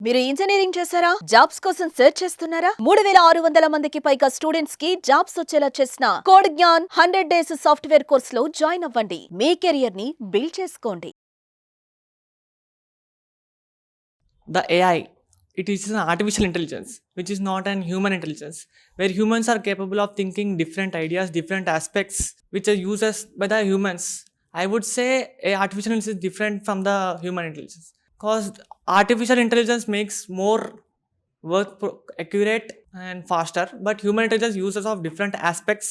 మీరు ఇంజనీరింగ్ చేశారా? జాబ్స్ కోసం సెర్చ్ చేస్తున్నారా? 3600 మందికి పైగా స్టూడెంట్స్ కి జాబ్స్ వచ్చేలా చేసిన code Gyan 100 days software course లో జాయిన్ అవ్వండి. మీ కెరియర్ ని బిల్డ్ చేసుకోండి. The AI, it is an artificial intelligence, which is not an human intelligence, where humans are capable of thinking different ideas, different aspects, which are used as by the humans. I would say a artificial intelligence is different from the human intelligence, because artificial intelligence makes more work accurate and faster, but human intelligence uses of different aspects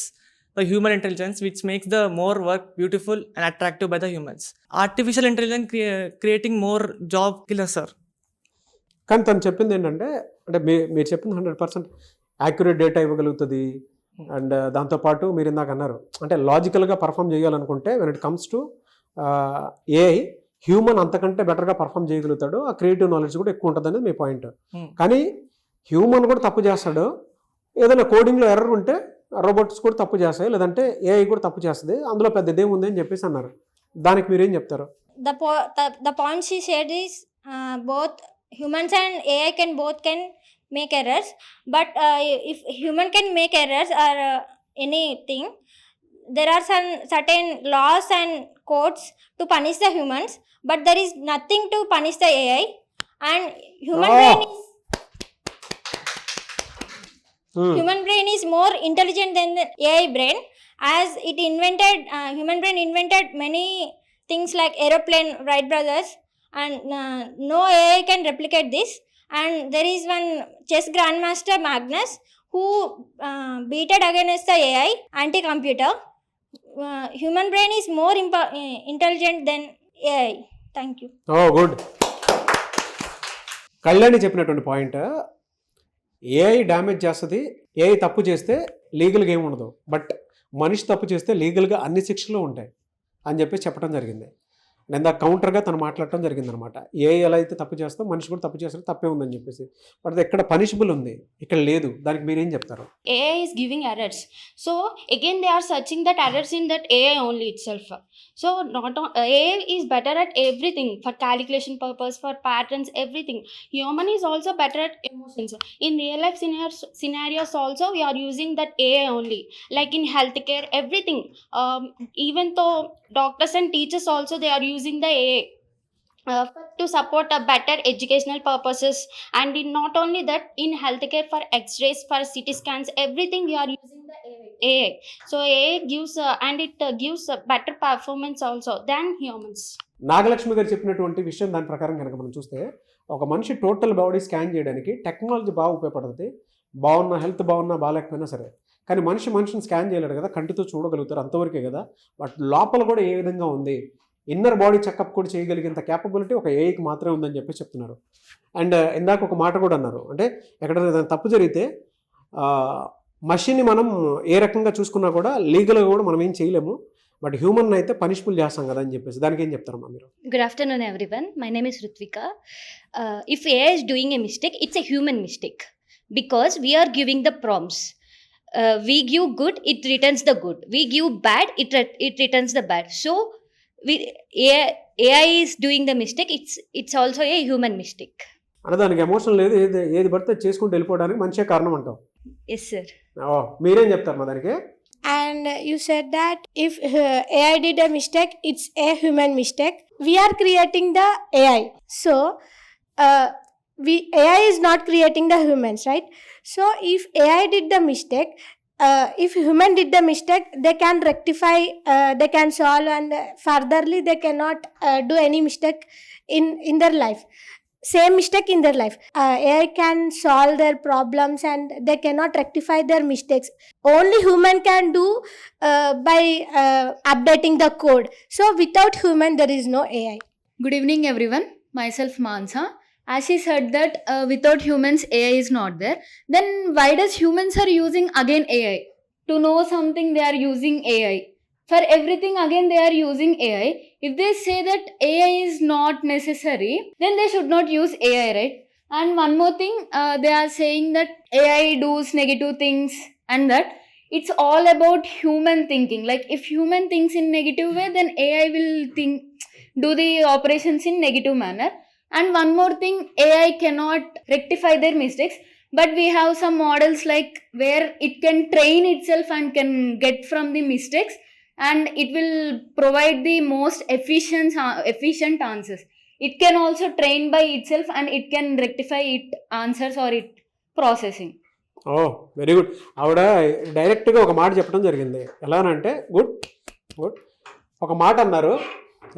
the human intelligence, which makes the more work beautiful and attractive by the humans. Artificial intelligence creating more job killers, sir. కానీ తను చెప్పింది ఏంటంటే అంటే మీరు చెప్పింది 100% accurate data ఇవ్వగలుగుతుంది. And దాంతోపాటు మీరు ఇందాక అన్నారు అంటే లాజికల్గా పర్ఫామ్ చేయాలనుకుంటే when it comes to AI human అంతకంటే బెటర్గా పర్ఫామ్ చేయగలుగుతాడు. ఆ క్రియేటివ్ నాలెడ్జ్ కూడా ఎక్కువ ఉంటుంది అనేది మీ పాయింట్. కానీ హ్యూమన్ కూడా తప్పు చేస్తాడు. ఏదైనా కోడింగ్లో ఎర్రర్ ఉంటే రోబోట్స్ కూడా తప్పు చేస్తాయి, లేదంటే ఏఐ కూడా తప్పు చేస్తుంది. అందులో పెద్ద ఇదేం ఉంది అని చెప్పేసి అన్నారు. దానికి మీరేం చెప్తారు? The point she said is both humans and AI can make errors, but if human can make errors or anything, there are some certain laws and codes to punish the humans, but there is nothing to punish the AI. And human brain is more intelligent than the AI brain, as it invented human brain invented many things like aeroplane, Wright brothers, and no AI can replicate this. And there is one chess grandmaster Magnus who beated against the AI anti-computer. Human brain is more intelligent than AI. Thank you. Good. Kalyani చెప్పినటువంటి point, AI damage చేస్తుంది. AI తప్పు చేస్తే లీగల్గా ఏమి ఉండదు, but మనిషి తప్పు చేస్తే లీగల్గా అన్ని శిక్షలు ఉంటాయి అని చెప్పి చెప్పడం జరిగింది. నేను కౌంటర్గా తను మాట్లాడటం జరిగిందనమాట. ఏ ఎలా అయితే తప్పు చేస్తాం మనిషి కూడా తప్పు చేస్తే తప్పే ఉందని చెప్పేసి, బట్ ఎక్కడ పనిషబుల్ ఉంది, ఇక్కడ లేదు. దానికి మీరేం చెప్తారు? AI is giving errors, so again they are searching that errors in that AI only itself. So AI is better at everything, for calculation purpose, for patterns, everything. Human is also better at emotions. In real life scenarios also we are using that AI only, like in healthcare, everything. Even though doctors and teachers also they are using the AI to support a better educational purposes. And in not only that, in healthcare, for x-rays, for CT scans, everything we are using the AI. So AI gives and it gives a better performance also than humans. Nagalakshmi గారు చెప్పినటువంటి విషయం దాని ప్రకారం కనుక మనం చూస్తే, ఒక మనిషి టోటల్ బాడీ స్కాన్ చేయడానికి టెక్నాలజీ బాగా ఉపయోగపడుతుంది. హెల్త్ బాగున్నా బాగాలేకపోయినా సరే, కానీ మనిషిని స్కాన్ చేయలేడు కదా, కంటితో చూడగలుగుతారు, అంతవరకే కదా. బట్ లోపల కూడా ఏ విధంగా ఉంది, ఇన్నర్ బాడీ చెకప్ కూడా చేయగలిగేంత క్యాపబిలిటీ ఒక ఏఐకి మాత్రమే ఉందని చెప్పి చెప్తున్నారు. అండ్ ఇందాక ఒక మాట కూడా అన్నారు, అంటే ఎక్కడైనా తప్పు జరిగితే మషిన్ని మనం ఏ రకంగా చూసుకున్నా కూడా లీగల్గా కూడా మనం ఏం చేయలేము, బట్ హ్యూమన్ అయితే పనిష్బుల్ చేస్తాం కదా అని చెప్పేసి. దానికి ఏం చెప్తారమ్మా మీరు? Good afternoon everyone, my name is Ritvika. If AI is doing a mistake, it's a human mistake, because we are giving the prompts. We give good, it returns the good. We give bad, it returns the bad. So AI is doing the mistake, it's also a human mistake. అంటే దానికి emotion లేదు, ఏది పడితే చేసుకుంటూ వెళ్ళిపోవడానికి మంచిగా కారణం అంటావు. Yes sir. మీరేం చెప్తారు మా దానికి? And you said that if AI did a mistake, it's a human mistake. We are creating the AI. So AI is not creating the humans, right? So if AI did the mistake, if human did the mistake, they can rectify, they can solve, and furtherly they cannot do any mistake in their life. Same mistake in their life. AI can solve their problems and they cannot rectify their mistakes. Only human can do by updating the code. So without human there is no AI. Good evening everyone, myself Mansa. As she said that without humans AI is not there, then why does humans are using again AI? To know something they are using AI. For everything again they are using AI. If they say that AI is not necessary, then they should not use AI, right? And one more thing, they are saying that AI does negative things, and that it's all about human thinking. Like if human thinks in negative way, then AI will do the operations in negative manner. And one more thing, AI cannot rectify their mistakes, but we have some models like where it can train itself and can get from the mistakes, and it will provide the most efficient answers. It can also train by itself and it can rectify it answers or it processing. Oh very good. ఆవిడ డైరెక్ట్గా ఒక మాట చెప్పడం జరిగింది. ఎలానంటే good ఒక మాట అన్నారు.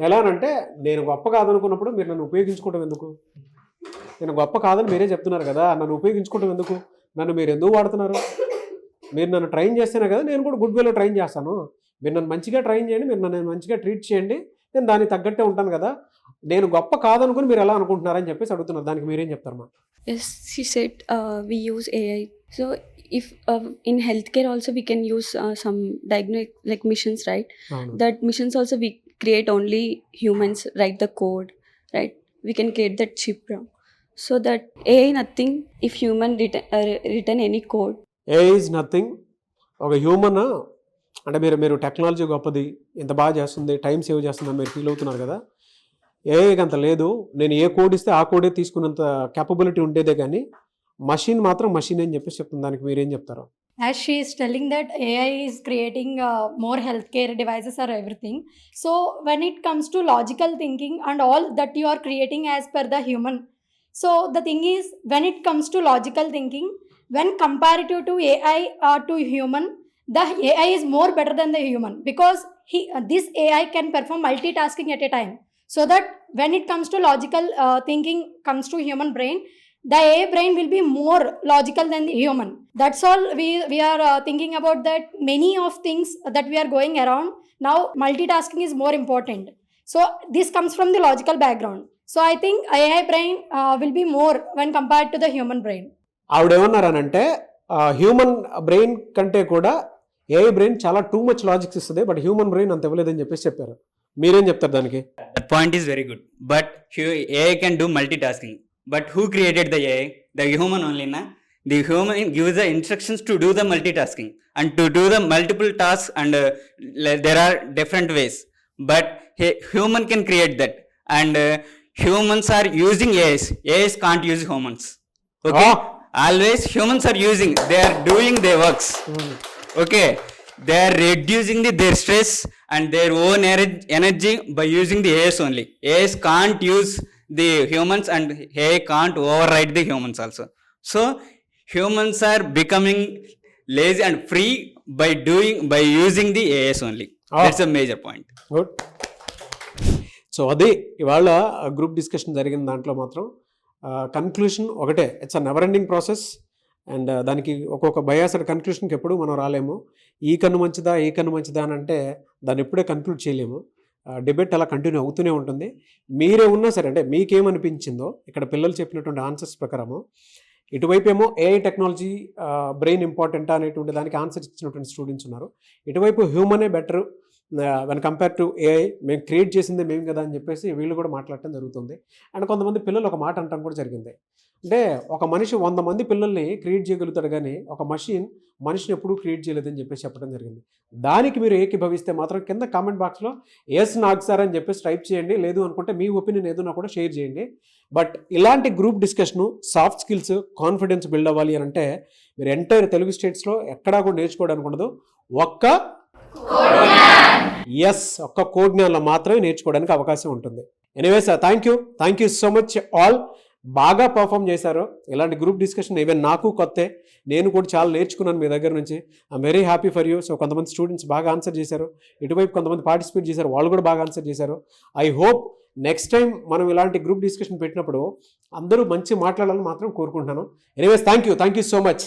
ఎలానంటే నేను గొప్ప కాదనుకున్నప్పుడు మీరు నన్ను ఉపయోగించుకోవడం ఎందుకు? నేను గొప్ప కాదని మీరే చెప్తున్నారు కదా, నన్ను ఉపయోగించుకోవడం ఎందుకు? నన్ను మీరు ఎందుకు వాడుతున్నారు? మీరు నన్ను ట్రైన్ చేస్తేనే కదా నేను కూడా గుడ్ వేలో ట్రైన్ చేస్తాను. మీరు నన్ను మంచిగా ట్రైన్ చేయండి, మీరు నన్ను మంచిగా ట్రీట్ చేయండి, నేను దానికి తగ్గట్టే ఉంటాను కదా. నేను గొప్ప కాదనుకుని మీరు ఎలా అనుకుంటున్నారని చెప్పేసి అడుగుతున్నారు. దానికి మీరేం చెప్తారమ్మా? Yes, she said we use AI. So if in healthcare also we can use some diagnostic like missions, right? అవును. That missions also we create only humans write the code, right? We can create that chip RAM. So that AI nothing if human written any code. A is nothing. ఒక human అంటే మీరు technology గొప్పది, ఇంత బాగా చేస్తుంది, time save చేస్తుందని మీరు feel అవుతున్నారు కదా. ఏఐకి అంత లేదు. నేను ఏ కోడ్ ఇస్తే ఆ కోడే తీసుకున్నంత క్యాపబిలిటీ ఉండేదే కానీ మషిన్ మాత్రం మషిన్ అని చెప్పేసి చెప్తుంది. దానికి మీరేం చెప్తారు? As she is telling that AI is creating more healthcare devices or everything. So when it comes to logical thinking and all that you are creating as per the human. So the thing is, when it comes to logical thinking, when comparative to AI or to human, the AI is more better than the human because this AI can perform multitasking at a time. So that when it comes to logical thinking comes to human brain, the AI brain will be more logical than the human. That's all we are thinking about that many of things that we are going around. Now multitasking is more important. So this comes from the logical background. So I think AI brain will be more when compared to the human brain. ఆవిడేమన్నారనంటే human brain కంటే కూడా AI brain చాలా too much logics ఇస్తుంది, but human brain అంత ఇవ్వలేదని చెప్పేసి చెప్పారు. మీరేం చెప్తారు దానికి? The point is very good, but AI can do multitasking. But who created the AI? The human only, na? The human gives the instructions to do the multitasking and to do the multiple tasks, and there are different ways. But human can create that, and humans are using AIs. AIs can't use humans. Okay? Always humans are using. They are doing their works. Okay? They are reducing their stress and their own energy by using the AIs only. AIs can't use the humans and AI can't override the humans also. So humans are becoming lazy and free by using the AIs only. That's a major point. Good. So అది ఇవాళ group discussion జరిగిన దాంట్లో మాత్రం conclusion ఒకటే, it's a never ending process. And దానికి ఒక్కొక్క biased కన్క్లూషన్కి ఎప్పుడు మనం రాలేము. ఈ కన్ను మంచిదా ఈ కన్ను మంచిదా అని అంటే దాన్ని ఎప్పుడే కన్క్లూడ్ చేయలేము. డిబేట్ అలా కంటిన్యూ అవుతూనే ఉంటుంది. మీరే ఉన్నా సరే, అంటే మీకేమనిపించిందో ఇక్కడ పిల్లలు చెప్పినటువంటి ఆన్సర్స్ ప్రకారము, ఇటువైపు ఏమో ఏఐ టెక్నాలజీ బ్రెయిన్ ఇంపార్టెంటా అనేటువంటి దానికి ఆన్సర్ ఇచ్చినటువంటి స్టూడెంట్స్ ఉన్నారు. ఇటువైపు హ్యూమనే better when compare to AI, మేము క్రియేట్ చేసిందే మేము కదా అని చెప్పేసి వీళ్ళు కూడా మాట్లాడటం జరుగుతుంది. అండ్ కొంతమంది పిల్లలు ఒక మాట అనటం కూడా జరిగింది. అంటే ఒక మనిషి 100 మంది పిల్లల్ని క్రియేట్ చేయగలుగుతాడు కానీ ఒక మనిషిని ఎప్పుడూ క్రియేట్ చేయలేదని చెప్పేసి చెప్పడం జరిగింది. దానికి మీరు ఏకీభవిస్తే మాత్రం కింద కామెంట్ బాక్స్లో ఎస్ నాకు సార్ అని చెప్పేసి టైప్ చేయండి. లేదు అనుకుంటే మీ ఒపీనియన్ ఏదైనా కూడా షేర్ చేయండి. బట్ ఇలాంటి group discussion, soft skills, confidence build అవ్వాలి అని అంటే మీరు ఎంటైర్ తెలుగు స్టేట్స్లో ఎక్కడా కూడా నేర్చుకోవడానికి ఉండదు. ఒక్క కోడ్ జ్ఞానంలో మాత్రమే నేర్చుకోవడానికి అవకాశం ఉంటుంది. Anyways thank you so much all. బాగా పర్ఫామ్ చేశారు. ఇలాంటి గ్రూప్ డిస్కషన్ ఈవెన్ నాకు కొత్తే, నేను కూడా చాలా నేర్చుకున్నాను మీ దగ్గర నుంచి. I'm very happy for you. So కొంతమంది స్టూడెంట్స్ బాగా ఆన్సర్ చేశారు, ఇటువైపు కొంతమంది పార్టిసిపేట్ చేశారు, వాళ్ళు కూడా బాగా ఆన్సర్ చేశారు. ఐ హోప్ నెక్స్ట్ టైం మనం ఇలాంటి గ్రూప్ డిస్కషన్ పెట్టినప్పుడు అందరూ మంచి మాట్లాడాలని మాత్రం కోరుకుంటున్నాను. Anyways thank you so much.